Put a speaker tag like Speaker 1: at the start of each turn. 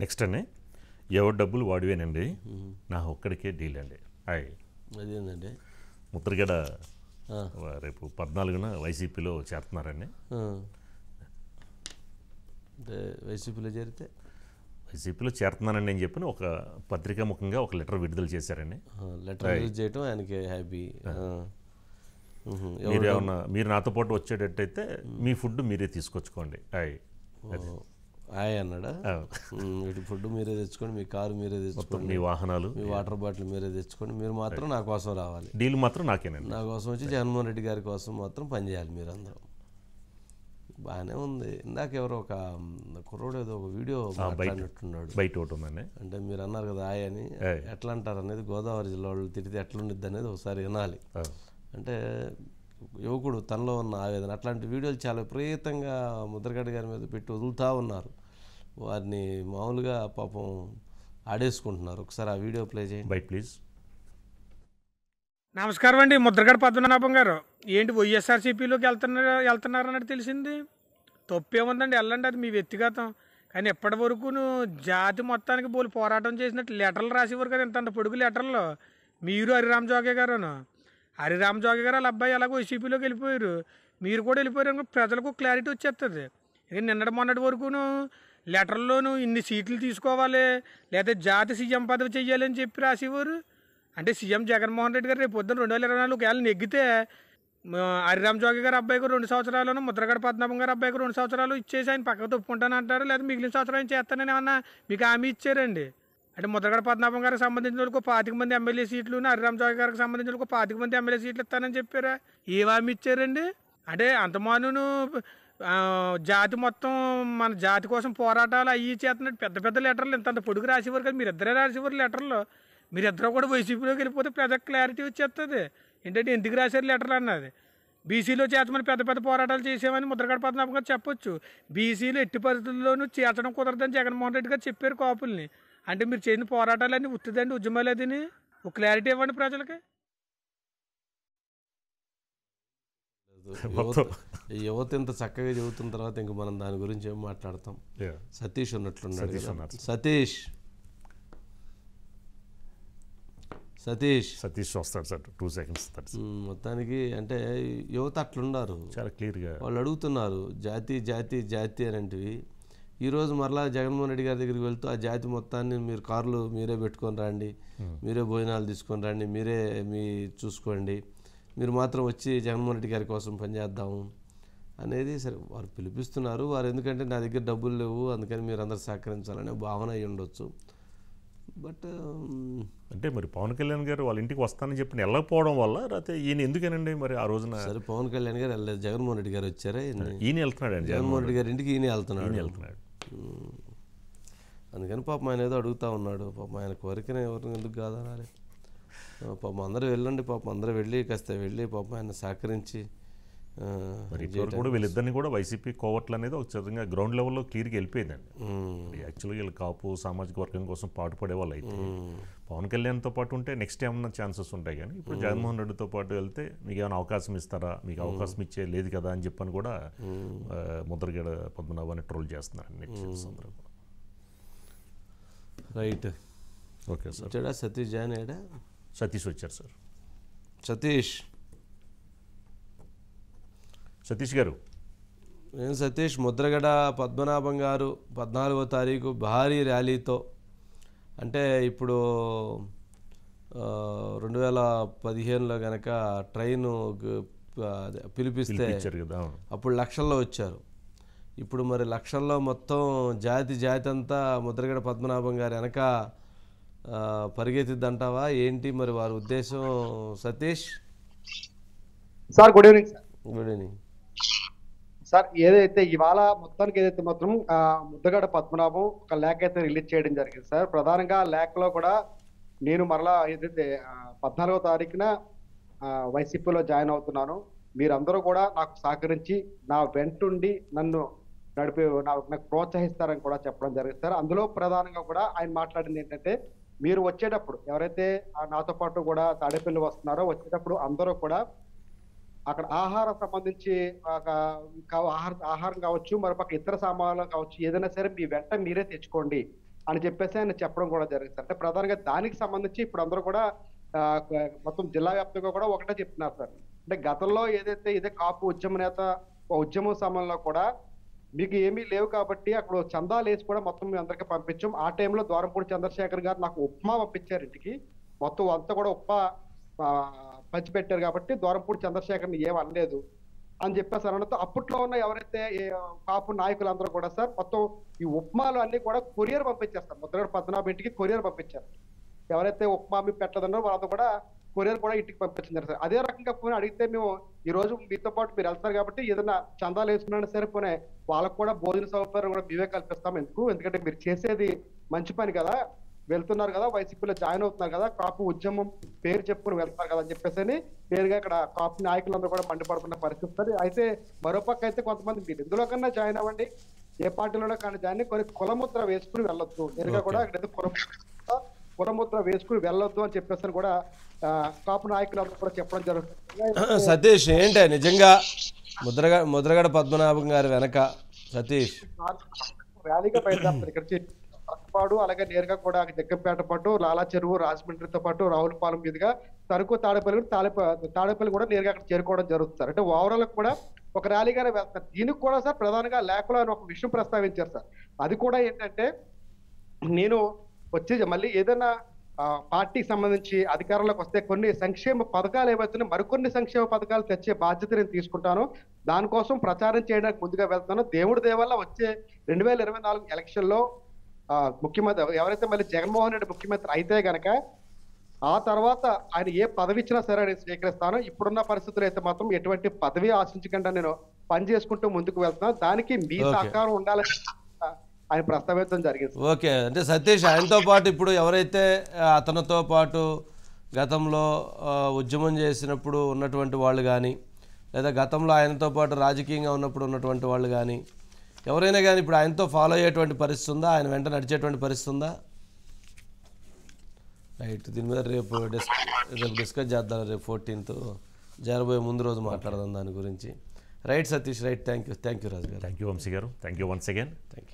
Speaker 1: Next అండి ఎవరి డబ్బులు వాడివేనండి నా ఒక్కడికే డీల్ అండి. హాయ్
Speaker 2: అదేందండి
Speaker 1: ముద్రగడ రేపు 14న వైసీపీలో చేరుతున్నారండి.
Speaker 2: అంటే వైసీపీలో చేరితే
Speaker 1: వైసీపీలో చేరుతున్నానండి అని చెప్పి ఒక పత్రికా ముఖంగా ఒక లెటర్ విడుదల చేశారండి.
Speaker 2: లెటర్ రిలీజ్ చేయటం ఆయనకి హ్యాపీ.
Speaker 1: మీరు నాతో పాటు వచ్చేటట్టయితే మీ ఫుడ్ మీరే తీసుకొచ్చుకోండి. హాయ్
Speaker 2: హాయ్ అన్నాడా? వీటి ఫుడ్ మీరే తెచ్చుకోండి, మీ కారు మీరే తెచ్చుకోండి,
Speaker 1: మీ వాహనాలు,
Speaker 2: మీ వాటర్ బాటిల్ మీరే తెచ్చుకోండి, మీరు మాత్రం నా కోసం రావాలి.
Speaker 1: డీల్ మాత్రం నాకేనండి.
Speaker 2: నా కోసం వచ్చి జగన్మోహన్ రెడ్డి గారి కోసం మాత్రం పనిచేయాలి మీరు అందరూ. బాగానే ఉంది. ఇందాక ఎవరో ఒక కుర్రోడు ఏదో ఒక వీడియో మాట్లాడినట్టున్నాడు,
Speaker 1: బయట ఒకటి ఉందండి.
Speaker 2: అంటే మీరు అన్నారు కదా హాయ్ అని, ఎట్లా అంటారు అనేది, గోదావరి జిల్లా వాళ్ళు తిరిగితే ఎట్లుండిద్ది అనేది ఒకసారి వినాలి. అంటే యువకుడు తనలో ఉన్న ఆవేదన, అట్లాంటి వీడియోలు చాలా విపరీతంగా ముద్రగడ్డ గారి మీద పెట్టి వదులుతూ ఉన్నారు. వారిని మామూలుగా పాపం ఆడేసుకుంటున్నారు. ఒకసారి ఆ వీడియో ప్లే చేయండి.
Speaker 1: Bite please.
Speaker 3: నమస్కారం అండి. ముద్రగడ పద్మనాభం గారు ఏంటి వైఎస్ఆర్సీపీలోకి వెళ్తున్నారు అన్నట్టు తెలిసింది. తప్పేముందండి, వెళ్ళండి, అది మీ వ్యక్తిగతం. కానీ ఎప్పటి వరకు జాతి మొత్తానికి బోలు పోరాటం చేసినట్టు లెటర్లు రాసేవారు కదా, ఇంత పొడుగు లెటర్లు. మీరు హరిరామ్ జోగే గారును, హరిరామ్ జోగే గారు వాళ్ళ అబ్బాయి అలాగో వైసీపీలోకి వెళ్ళిపోయారు, మీరు కూడా వెళ్ళిపోయారు అనుకో ప్రజలకు క్లారిటీ వచ్చేస్తుంది. ఇక నిన్నటి మొన్నటి వరకును లెటర్లోనూ ఇన్ని సీట్లు తీసుకోవాలి లేదా జాతి సీఎం పదవి చెయ్యాలి అని చెప్పి రాసేవారు. అంటే సీఎం జగన్మోహన్ రెడ్డి గారు రేపు పొద్దున్న 2024 ఒకవేళ నెగ్గితే హరిరామ్ జోగి గారు అబ్బాయికి 2 సంవత్సరాలను, ముద్రగడ పద్మనాభం గారు అబ్బాయికి 2 సంవత్సరాలు ఇచ్చేసి ఆయన పక్కకు తప్పుకుంటాను అంటారు, లేదా మిగిలిన సంవత్సరం చేస్తానని ఏమన్నా మీకు హామీ ఇచ్చారండి? అంటే ముద్రగడ పద్మనాభం గారికి సంబంధించిన వాళ్ళకు 25 మంది ఎమ్మెల్యే సీట్లు, హరిరామ్ జోగి గారికి సంబంధించిన వాళ్ళకు 25 మంది ఎమ్మెల్యే సీట్లు ఇస్తానని చెప్పారా? ఏం హామీ ఇచ్చారండి? అంటే అంతమాను జాతి మొత్తం మన జాతి కోసం పోరాటాలు అయ్యి చేస్తున్నట్టు పెద్ద పెద్ద లెటర్లు ఇంత పొడుగు రాసేవారు కదా, మీరిద్దరే రాసేవారు లెటర్లు. మీరిద్దరూ కూడా వైసీపీలోకి వెళ్ళిపోతే ప్రజలకు క్లారిటీ వచ్చేస్తుంది ఏంటంటే ఎందుకు రాశారు లెటర్లు అన్నది. బీసీలో చేర్చమని పెద్ద పెద్ద పోరాటాలు చేసామని ముద్రగడ పద్మనాభం గారు చెప్పొచ్చు. బీసీలు ఎట్టి పరిస్థితుల్లోనూ చేర్చడం కుదరదని జగన్మోహన్ రెడ్డి గారు చెప్పారు కాపుల్ని. అంటే మీరు చేసిన పోరాటాలన్నీ ఉత్తిదండి, ఉద్యమాలు అదిని ఒక క్లారిటీ ఇవ్వండి ప్రజలకి.
Speaker 2: యువత ఇంత చక్కగా చెబుతున్న తర్వాత ఇంక మనం దాని గురించి ఏం మాట్లాడతాం. సతీష్ ఉన్నట్లున్నాడు. సతీష్
Speaker 1: వస్తాడు సార్, 2 seconds.
Speaker 2: మొత్తానికి అంటే యువత అట్లున్నారు,
Speaker 1: చాలా క్లియర్గా వాళ్ళు
Speaker 2: అడుగుతున్నారు జాతి జాతి జాతి అనేటివి. ఈరోజు మరలా జగన్మోహన్ రెడ్డి గారి దగ్గరికి వెళ్తూ ఆ జాతి మొత్తాన్ని మీరు కార్లు మీరే పెట్టుకొని రండి, మీరే భోజనాలు తీసుకొని రండి, మీరే చూసుకోండి, మీరు మాత్రం వచ్చి జగన్మోహన్ రెడ్డి గారి కోసం పనిచేద్దాము అనేది. సరే వారు పిలిపిస్తున్నారు, వారు ఎందుకంటే నా దగ్గర డబ్బులు లేవు అందుకని మీరు అందరు సహకరించాలనే భావన అయ్యి ఉండొచ్చు. బట్
Speaker 1: అంటే మరి పవన్ కళ్యాణ్ గారు వాళ్ళ ఇంటికి వస్తానని చెప్పి వెళ్ళకపోవడం వల్ల లేకపోతే ఈయన ఎందుకేనండి మరి ఆ రోజున?
Speaker 2: సరే పవన్ కళ్యాణ్ గారు వెళ్ళలేదు, జగన్మోహన్ రెడ్డి గారు వచ్చారా?
Speaker 1: ఈయన వెళ్తున్నాడు అండి,
Speaker 2: జగన్మోహన్ రెడ్డి గారి ఇంటికి ఈయన వెళ్తున్నాడు. అందుకని పాపం ఆయన ఏదో అడుగుతూ ఉన్నాడు. పాపం ఆయన కోరికనే ఎవరిని ఎందుకు కాదనాలి? పాపం అందరూ వెళ్ళండి, పాపం అందరూ వెళ్ళి కాస్త వెళ్ళి పాపం ఆయన సహకరించి.
Speaker 1: మరి ఇప్పటివరకు కూడా వీళ్ళిద్దరిని కూడా వైసీపీ కోవట్లు అనేది ఒక విధంగా గ్రౌండ్ లెవెల్లో క్లియర్గా వెళ్ళిపోయిందండి. యాక్చువల్గా వీళ్ళు కాపు సామాజిక వర్గం కోసం పాటుపడే వాళ్ళు అయితే పవన్ కళ్యాణ్తో పాటు ఉంటే నెక్స్ట్ ఏమన్నా ఛాన్సెస్ ఉంటాయి. కానీ ఇప్పుడు జగన్మోహన్ రెడ్డితో పాటు వెళ్తే మీకు ఏమైనా అవకాశం ఇస్తారా, మీకు అవకాశం ఇచ్చే లేదు కదా అని చెప్పని కూడా ముద్రగడ పద్మనాభాన్ని ట్రోల్ చేస్తున్నారు నెక్స్ట్ అందరూ.
Speaker 2: Right,
Speaker 1: okay sir.
Speaker 2: వచ్చాడా సతీష్? జాయిన్ అయ్యాడా?
Speaker 1: సతీష్ వచ్చారు సార్. సతీష్ గారు.
Speaker 2: నేను సతీష్. ముద్రగడ పద్మనాభం గారు 14వ తారీఖు భారీ ర్యాలీతో, అంటే ఇప్పుడు 2015లో కనుక ట్రైను పిలిపిస్తే అప్పుడు లక్షల్లో వచ్చారు. ఇప్పుడు మరి లక్షల్లో మొత్తం జాతి అంతా ముద్రగడ పద్మనాభం గారు వెనక పరిగెత్తిద్దంటావా ఏంటి మరి వారి ఉద్దేశం? Satish
Speaker 4: sir, good evening sir.
Speaker 2: Good evening
Speaker 4: sir. ఏదైతే ఇవాళ మొత్తానికి ఏదైతే మాత్రం ముద్రగడ పద్మనాభం ఒక లేఖ అయితే రిలీజ్ చేయడం జరిగింది సార్. ప్రధానంగా లేఖలో కూడా నేను మరలా ఏదైతే 14వ తారీఖున వైసీపీలో జాయిన్ అవుతున్నాను, మీరందరూ కూడా నాకు సహకరించి నా వెంటుండి నన్ను నాకు ప్రోత్సహిస్తారని కూడా చెప్పడం జరిగింది సార్. అందులో ప్రధానంగా కూడా ఆయన మాట్లాడింది ఏంటంటే, మీరు వచ్చేటప్పుడు ఎవరైతే నాతో పాటు కూడా తాడేపల్లి వస్తున్నారో వచ్చేటప్పుడు అందరూ కూడా అక్కడ ఆహారం సంబంధించి ఆహారం కావచ్చు, మరొక ఇతర సామాన్లు కావచ్చు, ఏదైనా సరే మీ వెంట మీరే తెచ్చుకోండి అని చెప్పేసి ఆయన చెప్పడం కూడా జరిగింది. అంటే ప్రధానంగా దానికి సంబంధించి ఇప్పుడు అందరూ కూడా మొత్తం జిల్లా వ్యాప్తంగా కూడా ఒకటే చెప్తున్నారు సార్. అంటే గతంలో ఏదైతే ఇదే కాపు ఉద్యమ నేత ఉద్యమం సమయంలో కూడా మీకు ఏమీ లేవు కాబట్టి అక్కడ చందాలు వేసి కూడా మొత్తం మేము అందరికీ పంపించాం. ఆ టైంలో ద్వారంపూడి చంద్రశేఖర్ గారు నాకు ఉప్మా పంపించారు ఇంటికి, మొత్తం అంతా కూడా ఉప్మా పంచిపెట్టారు కాబట్టి ద్వారంపూడి చంద్రశేఖర్ని ఏం అనలేదు అని చెప్పేసి అనడంతో అప్పట్లో ఉన్న ఎవరైతే కాపు నాయకులందరూ కూడా సార్ మొత్తం ఈ ఉప్మాలు అన్ని కూడా కొరియర్ పంపించేస్తారు. ముద్రగడ పద్మనాభం ఇంటికి కొరియర్ పంపించారు. ఎవరైతే ఉప్మా మీ పెట్టదన్నారో వాళ్ళతో కూడా కొరియర్ కూడా ఇంటికి పంపించారు సార్. అదే రకంగా పోనీ అడిగితే మేము ఈ రోజు మీతో పాటు మీరు వెళ్తారు కాబట్టి ఏదైనా చందాలు వేసుకున్నా సరే పోనీ వాళ్ళకు కూడా భోజన సౌకర్యం కూడా మేమే కల్పిస్తాం. ఎందుకంటే మీరు చేసేది మంచి పని కదా, వెళ్తున్నారు కదా, వైసీపీలో జాయిన్ అవుతున్నారు కదా, కాపు ఉద్యమం పేరు చెప్పుకుని వెళ్తారు కదా అని చెప్పేసి నేరుగా ఇక్కడ కాపు నాయకులందరూ కూడా మండిపడుతున్న పరిస్థితి. అయితే మరోపక్క అయితే కొంతమంది మీరు ఎందులో కన్నా జాయిన్ అవ్వండి, ఏ పార్టీలోనే కానీ జాయిన్ కొన్ని కులముద్ర వేసుకుని వెళ్ళొద్దు, నేరుగా కూడా ఇక్కడ కులముద్ర వేసుకుని వెళ్ళొద్దు అని చెప్పేసి కూడా కాపు నాయకులందరూ కూడా చెప్పడం జరుగుతుంది.
Speaker 2: సతీష్ ఏంటే నిజంగా ముద్రగడ పద్మనాభం గారి వెనక సతీష్
Speaker 4: ర్యాలీగా బయలుదేరుతారు. ఇక్కడ పాడు అలాగే నేరుగా కూడా జగ్గంపేట పాటు లాలా చెరువు రాజమండ్రితో పాటు రావులపాలెం మీదుగా తణుకు తాడేపల్లి కూడా నేరుగా అక్కడ చేరుకోవడం జరుగుతుంది. అంటే ఓవరాల్ కూడా ఒక ర్యాలీగానే వెళ్తారు. దీనికి కూడా సార్ ప్రధానంగా లేఖలో ఆయన ఒక విషయం ప్రస్తావించారు సార్. అది కూడా ఏంటంటే నేను వచ్చి మళ్ళీ ఏదైనా పార్టీకి సంబంధించి అధికారంలోకి వస్తే కొన్ని సంక్షేమ పథకాలు ఏవైతున్నాయో మరికొన్ని సంక్షేమ పథకాలు తెచ్చే బాధ్యత నేను తీసుకుంటాను, దానికోసం ప్రచారం చేయడానికి ముందుగా వెళ్తాను. దేవుడి దేవల్ల వచ్చే 2024 ఎలక్షన్లో ముఖ్యమంత్రి ఎవరైతే మళ్ళీ జగన్మోహన్ రెడ్డి ముఖ్యమంత్రి అయితే గనక ఆ తర్వాత ఆయన ఏ పదవి ఇచ్చినా సరే నేను స్వీకరిస్తాను. ఇప్పుడున్న పరిస్థితులు అయితే మాత్రం ఎటువంటి పదవి ఆశించకుండా నేను పని చేసుకుంటూ ముందుకు వెళ్తున్నాను, దానికి మీ సహకారం ఉండాలని ఆయన ప్రస్తావించడం జరిగింది.
Speaker 2: ఓకే, అంటే సతీష్ ఆయనతో పాటు ఇప్పుడు ఎవరైతే అతనితో పాటు గతంలో ఉద్యమం చేసినప్పుడు ఉన్నటువంటి వాళ్ళు కానీ లేదా గతంలో ఆయనతో పాటు రాజకీయంగా ఉన్నప్పుడు ఉన్నటువంటి వాళ్ళు కానీ ఎవరైనా కానీ ఇప్పుడు ఆయనతో ఫాలో అయ్యేటువంటి పరిస్థితి ఉందా, ఆయన వెంట నడిచేటువంటి పరిస్థితి ఉందా? రైట్, దీని మీద రేపు డిస్కస్ చేద్దాం. రేపు 14th జరబోయే ముందు రోజు మాట్లాడదాం దాని గురించి. Right Satish, right, thank you Raju గారు.
Speaker 1: థ్యాంక్ యూ వంశీ గారు, thank you once again.
Speaker 2: Thank you.